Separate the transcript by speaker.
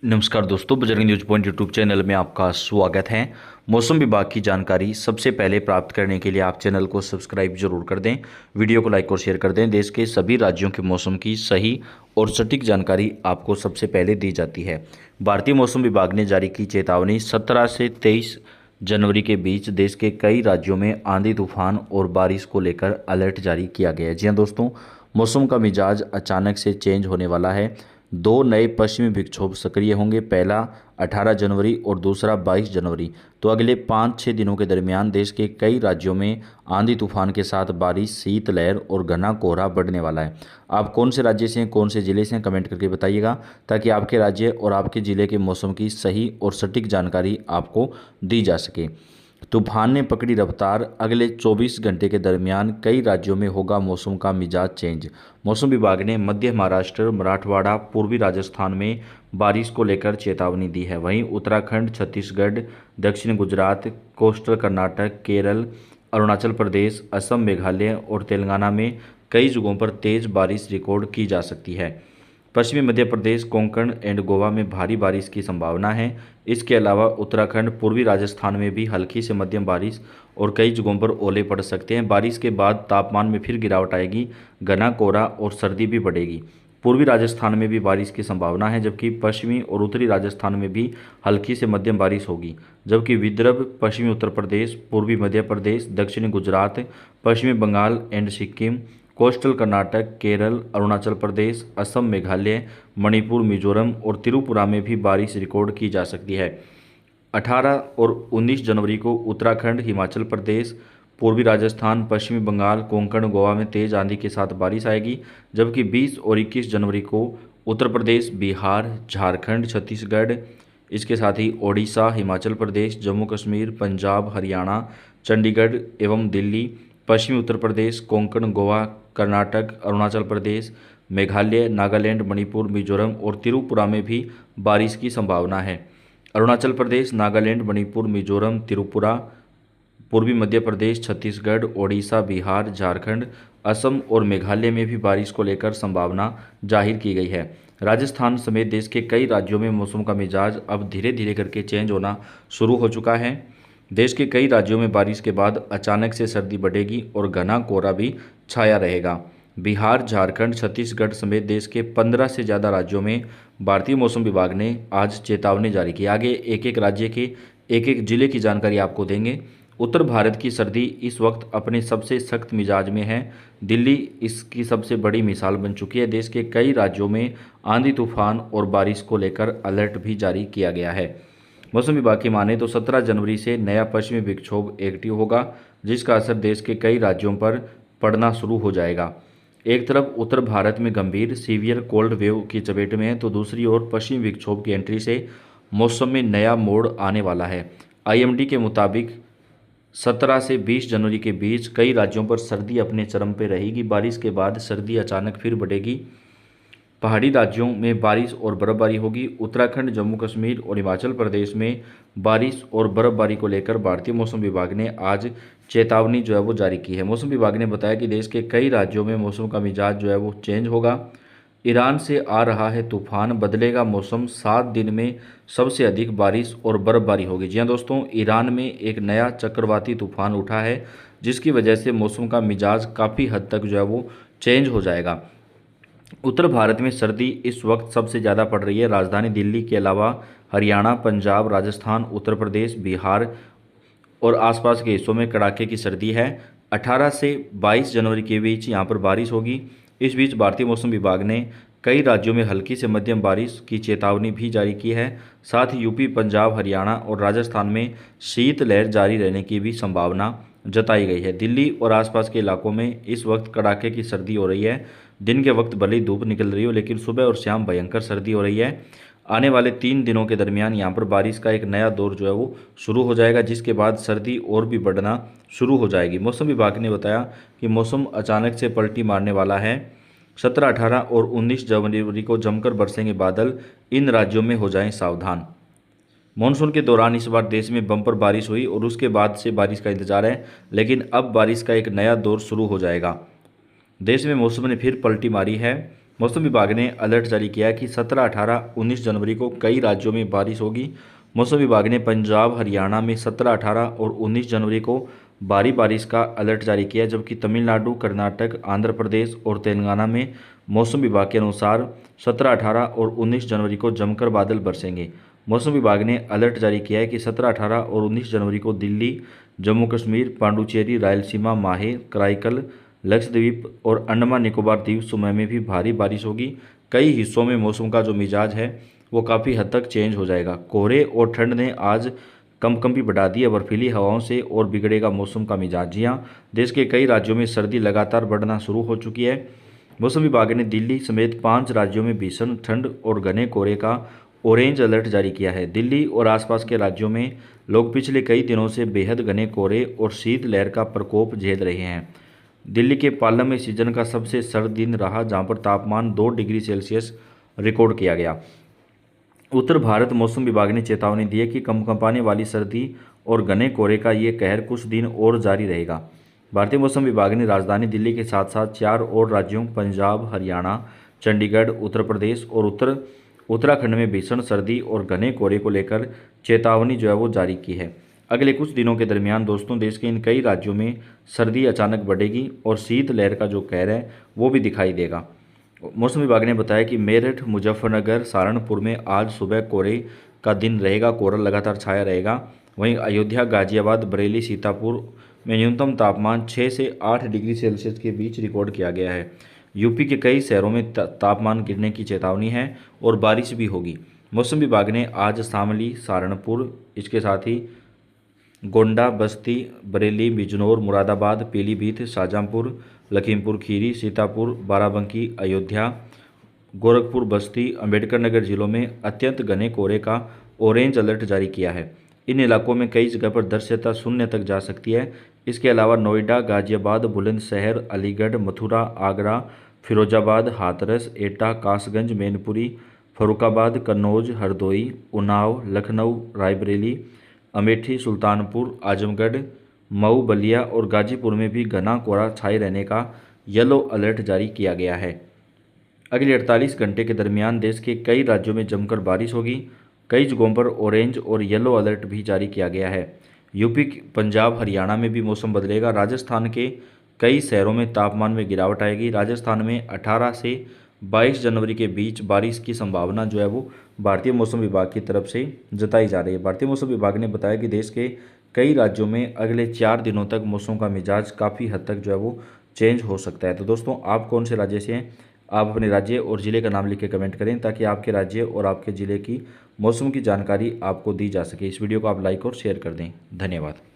Speaker 1: नमस्कार दोस्तों, Bajrang news point YouTube channel में आपका स्वागत है। मौसम विभाग की जानकारी सबसे पहले प्राप्त करने के लिए आप चैनल को सब्सक्राइब जरूर कर दें, वीडियो को लाइक और शेयर कर दें। देश के सभी राज्यों के मौसम की सही और सटीक जानकारी आपको सबसे पहले दी जाती है। भारतीय मौसम विभाग ने जारी की चेतावनी। 17 से 23 जनवरी के बीच देश के कई राज्यों में आंधी तूफान और बारिश को लेकर अलर्ट जारी किया गया है। जी हाँ दोस्तों, मौसम का मिजाज अचानक से चेंज होने वाला है। दो नए पश्चिमी विक्षोभ सक्रिय होंगे, पहला 18 जनवरी और दूसरा 22 जनवरी। तो अगले 5-6 दिनों के दरमियान देश के कई राज्यों में आंधी तूफान के साथ बारिश, शीतलहर और घना कोहरा बढ़ने वाला है। आप कौन से राज्य से हैं, कौन से ज़िले से हैं, कमेंट करके बताइएगा, ताकि आपके राज्य और आपके ज़िले के मौसम की सही और सटीक जानकारी आपको दी जा सके। तूफान ने पकड़ी रफ्तार। अगले 24 घंटे के दरमियान कई राज्यों में होगा मौसम का मिजाज चेंज। मौसम विभाग ने मध्य महाराष्ट्र, मराठवाड़ा, पूर्वी राजस्थान में बारिश को लेकर चेतावनी दी है। वहीं उत्तराखंड, छत्तीसगढ़, दक्षिण गुजरात, कोस्टल कर्नाटक, केरल, अरुणाचल प्रदेश, असम, मेघालय और तेलंगाना में कई जगहों पर तेज़ बारिश रिकॉर्ड की जा सकती है। पश्चिमी मध्य प्रदेश, कोंकण एंड गोवा में भारी बारिश की संभावना है। इसके अलावा उत्तराखंड, पूर्वी राजस्थान में भी हल्की से मध्यम बारिश और कई जगहों पर ओले पड़ सकते हैं। बारिश के बाद तापमान में फिर गिरावट आएगी, घना कोहरा और सर्दी भी बढ़ेगी। पूर्वी राजस्थान में भी बारिश की संभावना है, जबकि पश्चिमी और उत्तरी राजस्थान में भी हल्की से मध्यम बारिश होगी। जबकि विदर्भ, पश्चिमी उत्तर प्रदेश, पूर्वी मध्य प्रदेश, दक्षिणी गुजरात, पश्चिमी बंगाल एंड सिक्किम, कोस्टल कर्नाटक, केरल, अरुणाचल प्रदेश, असम, मेघालय, मणिपुर, मिजोरम और त्रिपुरा में भी बारिश रिकॉर्ड की जा सकती है। 18 और 19 जनवरी को उत्तराखंड, हिमाचल प्रदेश, पूर्वी राजस्थान, पश्चिमी बंगाल, कोंकण, गोवा में तेज आंधी के साथ बारिश आएगी। जबकि 20 और 21 जनवरी को उत्तर प्रदेश, बिहार, झारखंड, छत्तीसगढ़, इसके साथ ही ओडिशा, हिमाचल प्रदेश, जम्मू कश्मीर, पंजाब, हरियाणा, चंडीगढ़ एवं दिल्ली, पश्चिमी उत्तर प्रदेश, कोंकण, गोवा, कर्नाटक, अरुणाचल प्रदेश, मेघालय, नागालैंड, मणिपुर, मिजोरम और त्रिपुरा में भी बारिश की संभावना है। अरुणाचल प्रदेश, नागालैंड, मणिपुर, मिजोरम, त्रिपुरा, पूर्वी मध्य प्रदेश, छत्तीसगढ़, ओडिशा, बिहार, झारखंड, असम और मेघालय में भी बारिश को लेकर संभावना जाहिर की गई है। राजस्थान समेत देश के कई राज्यों में मौसम का मिजाज अब धीरे धीरे करके चेंज होना शुरू हो चुका है। देश के कई राज्यों में बारिश के बाद अचानक से सर्दी बढ़ेगी और घना कोहरा भी छाया रहेगा। बिहार, झारखंड, छत्तीसगढ़ समेत देश के 15 से ज़्यादा राज्यों में भारतीय मौसम विभाग ने आज चेतावनी जारी की। आगे एक एक राज्य के एक एक जिले की जानकारी आपको देंगे। उत्तर भारत की सर्दी इस वक्त अपने सबसे सख्त मिजाज में है। दिल्ली इसकी सबसे बड़ी मिसाल बन चुकी है। देश के कई राज्यों में आंधी तूफान और बारिश को लेकर अलर्ट भी जारी किया गया है। मौसम विभाग की माने तो 17 जनवरी से नया पश्चिमी विक्षोभ एक्टिव होगा, जिसका असर देश के कई राज्यों पर पड़ना शुरू हो जाएगा। एक तरफ उत्तर भारत में गंभीर सीवियर कोल्ड वेव की चपेट में है, तो दूसरी ओर पश्चिमी विक्षोभ की एंट्री से मौसम में नया मोड़ आने वाला है। आईएमडी के मुताबिक 17 से 20 जनवरी के बीच कई राज्यों पर सर्दी अपने चरम पर रहेगी। बारिश के बाद सर्दी अचानक फिर बढ़ेगी। पहाड़ी राज्यों में बारिश और बर्फबारी होगी। उत्तराखंड, जम्मू कश्मीर और हिमाचल प्रदेश में बारिश और बर्फबारी को लेकर भारतीय मौसम विभाग ने आज चेतावनी जो है वो जारी की है। मौसम विभाग ने बताया कि देश के कई राज्यों में मौसम का मिजाज जो है वो चेंज होगा। ईरान से आ रहा है तूफान, बदलेगा मौसम, 7 दिन में सबसे अधिक बारिश और बर्फबारी होगी। जी हाँ दोस्तों, ईरान में एक नया चक्रवाती तूफान उठा है, जिसकी वजह से मौसम का मिजाज काफ़ी हद तक जो है वो चेंज हो जाएगा। उत्तर भारत में सर्दी इस वक्त सबसे ज़्यादा पड़ रही है। राजधानी दिल्ली के अलावा हरियाणा, पंजाब, राजस्थान, उत्तर प्रदेश, बिहार और आसपास के हिस्सों में कड़ाके की सर्दी है। 18 से 22 जनवरी के बीच यहाँ पर बारिश होगी। इस बीच भारतीय मौसम विभाग ने कई राज्यों में हल्की से मध्यम बारिश की चेतावनी भी जारी की है। साथ ही यूपी, पंजाब, हरियाणा और राजस्थान में शीतलहर जारी रहने की भी संभावना जताई गई है। दिल्ली और आसपास के इलाकों में इस वक्त कड़ाके की सर्दी हो रही है। दिन के वक्त भले ही धूप निकल रही हो, लेकिन सुबह और शाम भयंकर सर्दी हो रही है। आने वाले 3 दिनों के दरमियान यहाँ पर बारिश का एक नया दौर जो है वो शुरू हो जाएगा, जिसके बाद सर्दी और भी बढ़ना शुरू हो जाएगी। मौसम विभाग ने बताया कि मौसम अचानक से पलटी मारने वाला है। 17, 18 और 19 जनवरी को जमकर बरसेंगे बादल, इन राज्यों में हो जाएं सावधान। मानसून के दौरान इस बार देश में बम्पर बारिश हुई और उसके बाद से बारिश का इंतजार है, लेकिन अब बारिश का एक नया दौर शुरू हो जाएगा। देश में मौसम ने फिर पलटी मारी है। मौसम विभाग ने अलर्ट जारी किया है कि 17, 18, 19 जनवरी को कई राज्यों में बारिश होगी। मौसम विभाग ने पंजाब, हरियाणा में 17, 18 और 19 जनवरी को भारी बारिश का अलर्ट जारी किया, जबकि तमिलनाडु, कर्नाटक, आंध्र प्रदेश और तेलंगाना में मौसम विभाग के अनुसार 17, 18 और 19 जनवरी को जमकर बादल बरसेंगे। मौसम विभाग ने अलर्ट जारी किया है कि 17, 18 और 19 जनवरी को दिल्ली, जम्मू कश्मीर, पांडुचेरी, रायलसीमा, माहे, कराईकल, लक्षद्वीप और अंडमान निकोबार द्वीप समूह में भी भारी बारिश होगी। कई हिस्सों में मौसम का जो मिजाज है वो काफ़ी हद तक चेंज हो जाएगा। कोहरे और ठंड ने आज कंपकंपी बढ़ा दी है। बर्फीली हवाओं से और बिगड़ेगा मौसम का मिजाज। जी हाँ, देश के कई राज्यों में सर्दी लगातार बढ़ना शुरू हो चुकी है। मौसम विभाग ने दिल्ली समेत 5 राज्यों में भीषण ठंड और घने कोहरे का ऑरेंज अलर्ट जारी किया है। दिल्ली और आसपास के राज्यों में लोग पिछले कई दिनों से बेहद घने कोहरे और शीत लहर का प्रकोप झेल रहे हैं। दिल्ली के पालम में सीजन का सबसे सर्द दिन रहा, जहां पर तापमान 2 डिग्री सेल्सियस रिकॉर्ड किया गया। उत्तर भारत मौसम विभाग ने चेतावनी दी है कि कंपकंपाने वाली सर्दी और घने कोहरे का ये कहर कुछ दिन और जारी रहेगा। भारतीय मौसम विभाग ने राजधानी दिल्ली के साथ साथ 4 और राज्यों पंजाब, हरियाणा, चंडीगढ़, उत्तर प्रदेश और उत्तराखंड में भीषण सर्दी और घने कोहरे को लेकर चेतावनी जो है वो जारी की है। अगले कुछ दिनों के दरमियान दोस्तों देश के इन कई राज्यों में सर्दी अचानक बढ़ेगी और शीत लहर का जो कहर है वो भी दिखाई देगा। मौसम विभाग ने बताया कि मेरठ, मुजफ्फरनगर, सहारनपुर में आज सुबह कोहरे का दिन रहेगा। कोहरा लगातार छाया रहेगा। वहीं अयोध्या, गाजियाबाद, बरेली, सीतापुर में न्यूनतम तापमान 6 से 8 डिग्री सेल्सियस के बीच रिकॉर्ड किया गया है। यूपी के कई शहरों में तापमान गिरने की चेतावनी है और बारिश भी होगी। मौसम विभाग ने आज शामली, सहारनपुर, इसके साथ ही गोंडा, बस्ती, बरेली, बिजनौर, मुरादाबाद, पीलीभीत, शाहजहांपुर, लखीमपुर खीरी, सीतापुर, बाराबंकी, अयोध्या, गोरखपुर, बस्ती, अंबेडकर नगर जिलों में अत्यंत घने कोहरे का ऑरेंज अलर्ट जारी किया है। इन इलाकों में कई जगह पर दृश्यता शून्य तक जा सकती है। इसके अलावा नोएडा, गाजियाबाद, बुलंदशहर, अलीगढ़, मथुरा, आगरा, फिरोजाबाद, हाथरस, एटा, कासगंज, मैनपुरी, फर्रुखाबाद, कन्नौज, हरदोई, उन्नाव, लखनऊ, रायबरेली, अमेठी, सुल्तानपुर, आजमगढ़, मऊ, बलिया और गाजीपुर में भी घना कोहरा छाए रहने का येलो अलर्ट जारी किया गया है। अगले 48 घंटे के दरमियान देश के कई राज्यों में जमकर बारिश होगी। कई जगहों पर ऑरेंज और येलो अलर्ट भी जारी किया गया है। यूपी, पंजाब, हरियाणा में भी मौसम बदलेगा। राजस्थान के कई शहरों में तापमान में गिरावट आएगी। राजस्थान में 18 से 22 जनवरी के बीच बारिश की संभावना जो है वो भारतीय मौसम विभाग की तरफ से जताई जा रही है। भारतीय मौसम विभाग ने बताया कि देश के कई राज्यों में अगले 4 दिनों तक मौसम का मिजाज काफ़ी हद तक जो है वो चेंज हो सकता है। तो दोस्तों, आप कौन से राज्य से हैं? आप अपने राज्य और ज़िले का नाम लिख के कमेंट करें, ताकि आपके राज्य और आपके ज़िले की मौसम की जानकारी आपको दी जा सके। इस वीडियो को आप लाइक और शेयर कर दें। धन्यवाद।